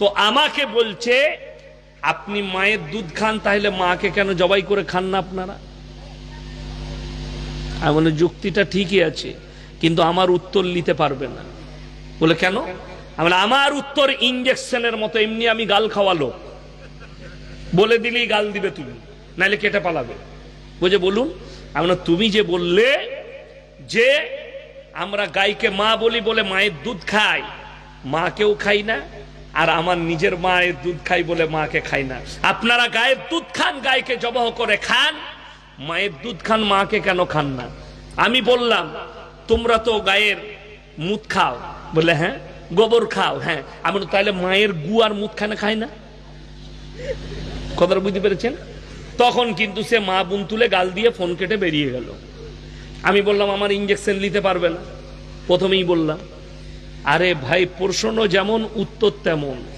তো আমাকে বলছে আপনি মায়ের দুধ খান, তাহলে মাকে কেন জবাই করে খান না আপনারা? এমন যুক্তিটা ঠিকই আছে, কিন্তু আমার উত্তর নিতে পারবে না। বলে কেন? আমার উত্তর ইঞ্জেকশনের মতো, এমনি আমি গাল খাওয়ালো, বলে দিলেই গাল দিবে তুমি, নাইলে কেটে পালাবে। বুঝে বলুন, তুমি যে বললে যে আমরা গাইকে মা বলি বলে মায়ের দুধ খাই, মাকেও খাই না, আর আমার নিজের মায়ের দুধ খাই বলে মাকে খাই না। আপনারা গায়ের দুধ খান, গায়কে জবাহ করে খান, মায়ের দুধ খান, মাকে কেন খান না? আমি বললাম তোমরা তো গায়ের মুত খাও, বলে হ্যাঁ। গোবর খাও, হ্যাঁ। আমি তাহলে মায়ের গু আর মুত খাই না? কথাটা বুঝতে পেরেছেন? তখন কিন্তু সে মা বোন তুলে গাল দিয়ে ফোন কেটে বেরিয়ে গেল। আমি বললাম আমার ইঞ্জেকশন নিতে পারবে না, প্রথমেই বললাম। আরে ভাই, প্রশ্ন যেমন উত্তর তেমন।